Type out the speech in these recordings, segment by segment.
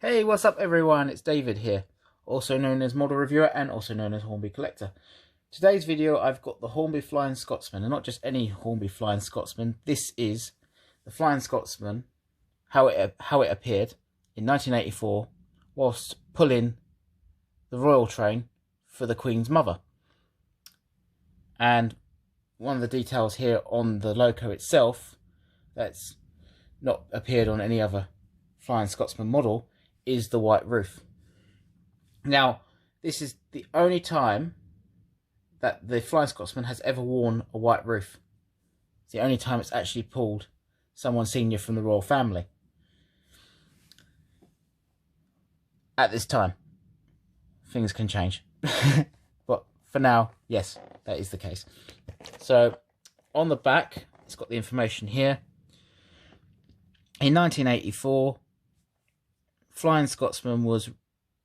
Hey, what's up everyone? It's David here, also known as Model Reviewer and also known as Hornby Collector. Today's video I've got the Hornby Flying Scotsman, and not just any Hornby Flying Scotsman. This is the Flying Scotsman, how it appeared in 1984 whilst pulling the royal train for the Queen's mother. And one of the details here on the logo itself that's not appeared on any other Flying Scotsman model is the white roof. Now, this is the only time that the Flying Scotsman has ever worn a white roof. It's the only time it's actually pulled someone senior from the royal family. At this time, things can change. But for now, yes, that is the case. So, on the back, it's got the information here. In 1984, Flying Scotsman was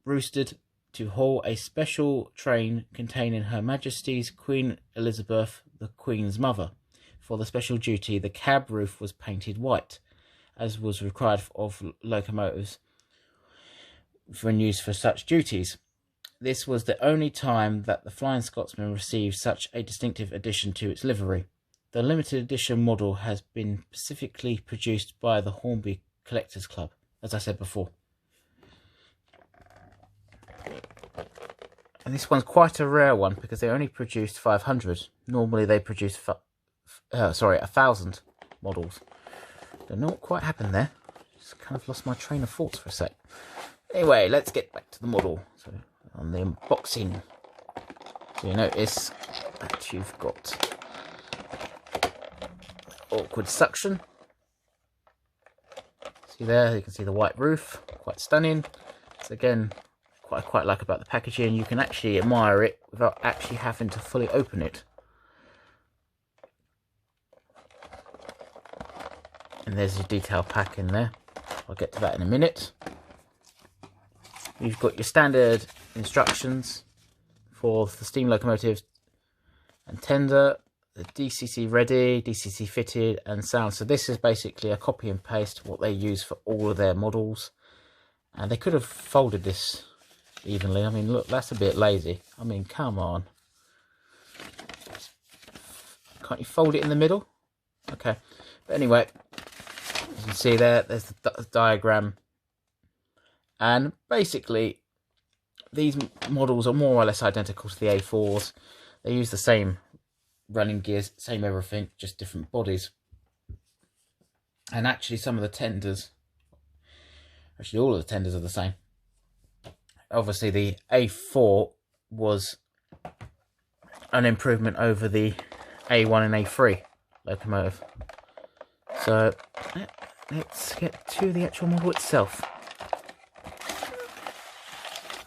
roosted to haul a special train containing Her Majesty's Queen Elizabeth, the Queen's mother. For the special duty, the cab roof was painted white, as was required of locomotives when used for such duties. This was the only time that the Flying Scotsman received such a distinctive addition to its livery. The limited edition model has been specifically produced by the Hornby Collectors Club, as I said before. And this one's quite a rare one because they only produced 500. Normally they produce 1,000 models. Don't know what quite happened there. Just kind of lost my train of thoughts for a sec. Anyway, let's get back to the model. So on the unboxing, so you notice that you've got awkward suction. See there, you can see the white roof, quite stunning. So again, what I quite like about the packaging, you can actually admire it without actually having to fully open it. And there's your detail pack in there. I'll get to that in a minute. You've got your standard instructions for the steam locomotives and tender, the DCC ready, DCC fitted and sound. So this is basically a copy and paste what they use for all of their models. And they could have folded this evenly. I mean, look, that's a bit lazy. I mean, come on. Can't you fold it in the middle? Okay. But anyway, as you can see there's the diagram. And basically, these models are more or less identical to the A4s. They use the same running gears, same everything, just different bodies. And actually, some of the tenders, actually all of the tenders are the same. Obviously, the A4 was an improvement over the A1 and A3 locomotive. So, let's get to the actual model itself.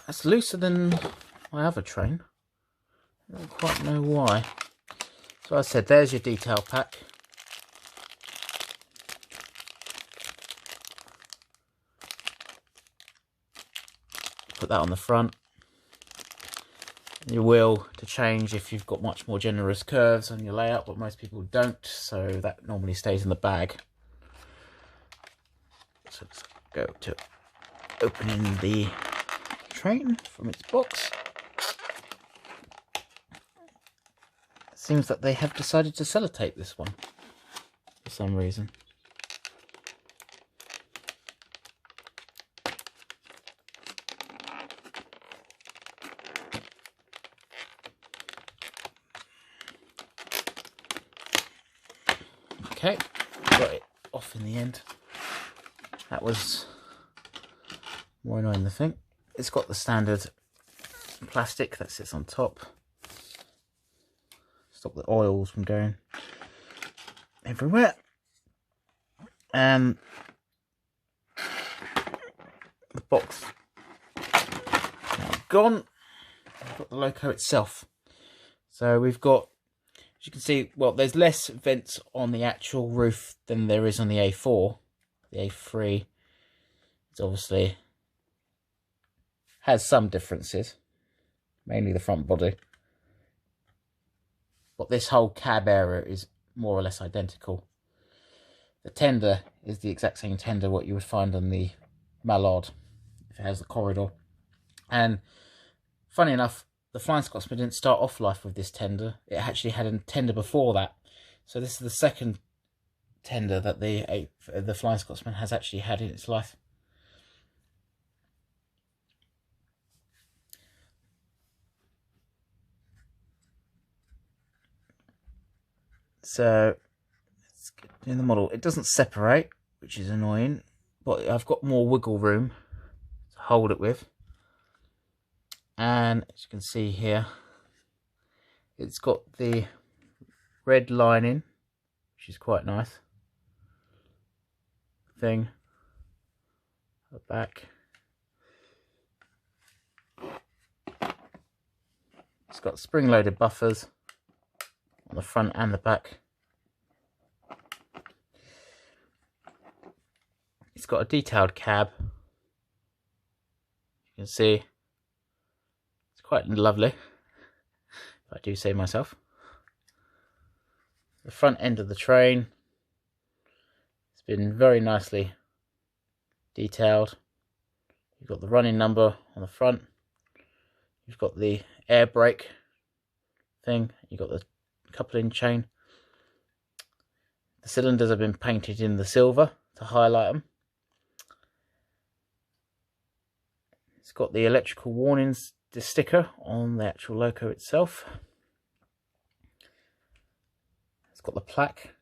That's looser than my other train. I don't quite know why. So I said, there's your detail pack. Put that on the front. Your wheel to change if you've got much more generous curves on your layout, but most people don't, so that normally stays in the bag. So let's go to opening the train from its box. It seems that they have decided to sellotape this one for some reason. Okay, got it off in the end. That was more annoying than I think. It's got the standard plastic that sits on top. Stop the oils from going everywhere. And the box now gone. I've got the logo itself. So we've got, as you can see, well, there's less vents on the actual roof than there is on the A4. The A3 is obviously has some differences, mainly the front body. But this whole cab area is more or less identical. The tender is the exact same tender what you would find on the Mallard if it has the corridor. And funny enough, the Flying Scotsman didn't start off life with this tender. It actually had a tender before that. So this is the second tender that the Flying Scotsman has actually had in its life. So let's get in the model. It doesn't separate, which is annoying, but I've got more wiggle room to hold it with. And as you can see here, it's got the red lining, which is quite nice. Thing at the back. It's got spring-loaded buffers on the front and the back. It's got a detailed cab. You can see it's quite lovely, if I do say myself. The front end of the train, it's been very nicely detailed. You've got the running number on the front. You've got the air brake thing. You've got the coupling chain. The cylinders have been painted in the silver to highlight them. It's got the electrical warnings, the sticker on the actual loco itself. It's got the plaque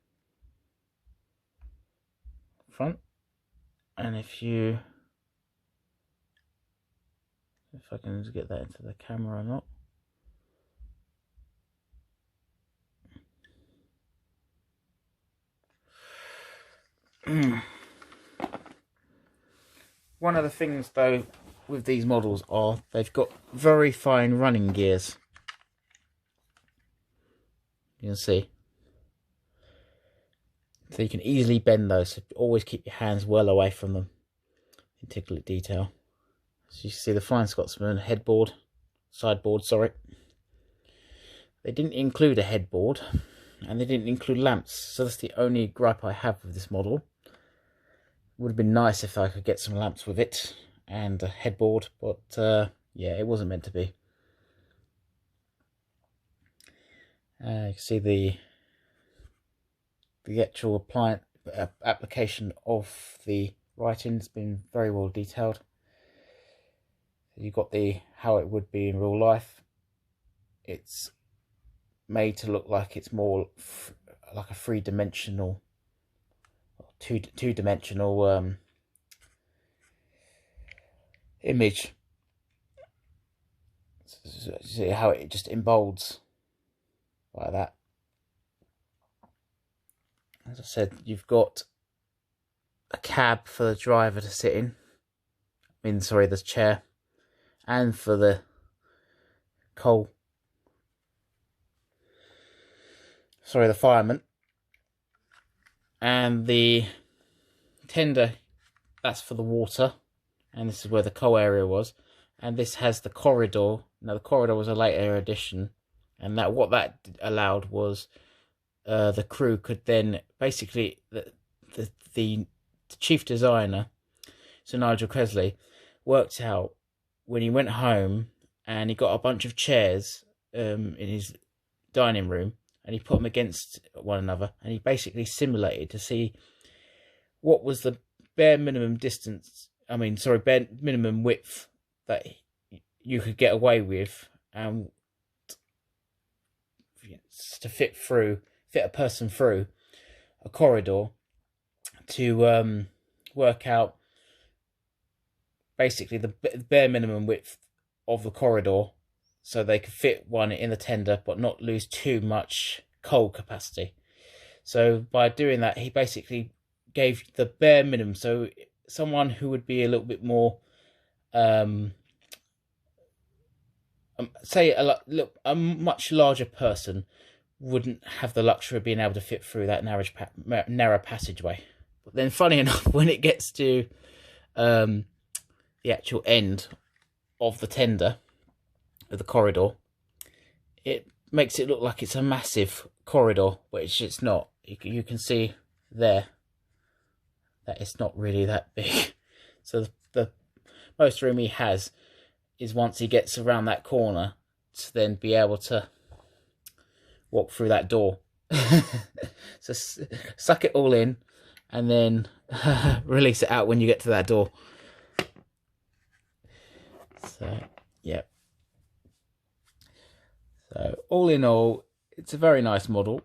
front, and if I can just get that into the camera or not. One of the things though with these models are they've got very fine running gears. You can see. So you can easily bend those, so always keep your hands well away from them in particular detail. So you can see the Flying Scotsman sideboard, sorry. They didn't include a headboard, and they didn't include lamps, so that's the only gripe I have with this model. Would have been nice if I could get some lamps with it and a headboard, but yeah, it wasn't meant to be. You can see the actual application of the writing has been very well detailed. You've got how it would be in real life. It's made to look like it's more like a three-dimensional, two-dimensional image. So see how it just embolds like that. As I said, you've got a cab for the driver to sit in. The chair, and for the the fireman. And the tender, that's for the water, and this is where the coal area was. And this has the corridor. Now the corridor was a later addition, and what that allowed was the crew could then basically the chief designer, Sir Nigel Cresley, worked out when he went home and he got a bunch of chairs in his dining room, and he put them against one another, and he basically simulated to see what was the bare minimum bare minimum width that you could get away with, and to fit a person through a corridor, to work out basically the bare minimum width of the corridor, so they could fit one in the tender but not lose too much coal capacity. So by doing that, he basically gave the bare minimum, so someone who would be a little bit more say a much larger person wouldn't have the luxury of being able to fit through that narrow passageway. But then funny enough, when it gets to the actual end of the tender, of the corridor, it makes it look like it's a massive corridor, which it's not. You can see there that it's not really that big. So the most Hornby has is once he gets around that corner to then be able to walk through that door. So suck it all in and then release it out when you get to that door. So yeah. So all in all, it's a very nice model.